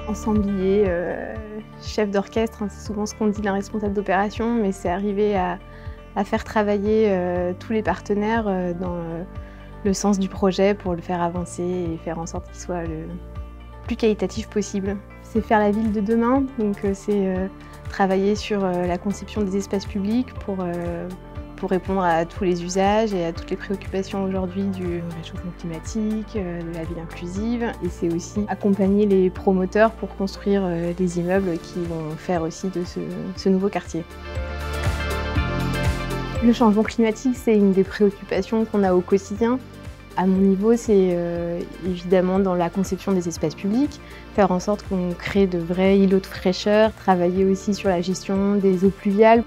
ensemblier, chef d'orchestre, hein, c'est souvent ce qu'on dit d'un responsable d'opération, mais c'est arriver à faire travailler tous les partenaires dans le sens du projet pour le faire avancer et faire en sorte qu'il soit le plus qualitatif possible. C'est faire la ville de demain, donc c'est travailler sur la conception des espaces publics pour répondre à tous les usages et à toutes les préoccupations aujourd'hui du réchauffement climatique, de la ville inclusive. Et c'est aussi accompagner les promoteurs pour construire les immeubles qui vont faire aussi de ce nouveau quartier. Le changement climatique, c'est une des préoccupations qu'on a au quotidien. À mon niveau, c'est évidemment dans la conception des espaces publics, faire en sorte qu'on crée de vrais îlots de fraîcheur, travailler aussi sur la gestion des eaux pluviales.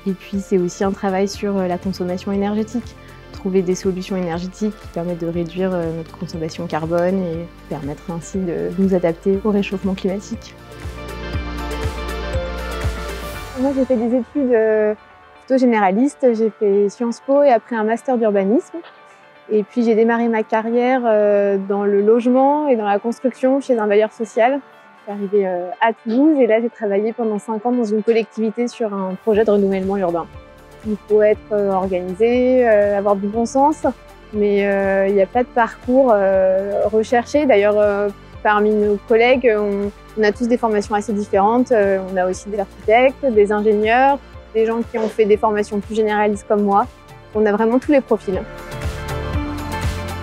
Et puis c'est aussi un travail sur la consommation énergétique, trouver des solutions énergétiques qui permettent de réduire notre consommation carbone et permettre ainsi de nous adapter au réchauffement climatique. Moi j'ai fait des études plutôt généralistes, j'ai fait Sciences Po et après un master d'urbanisme. Et puis j'ai démarré ma carrière dans le logement et dans la construction chez un bailleur social. Je suis arrivée à Toulouse et là j'ai travaillé pendant 5 ans dans une collectivité sur un projet de renouvellement urbain. Il faut être organisé, avoir du bon sens, mais il n'y a pas de parcours recherché. D'ailleurs, parmi nos collègues, on a tous des formations assez différentes. On a aussi des architectes, des ingénieurs, des gens qui ont fait des formations plus généralistes comme moi. On a vraiment tous les profils.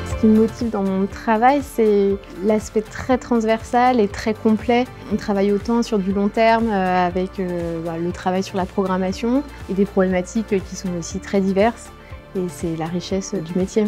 Ce qui me motive dans mon travail, c'est l'aspect très transversal et très complet. On travaille autant sur du long terme avec le travail sur la programmation et des problématiques qui sont aussi très diverses. Et c'est la richesse du métier.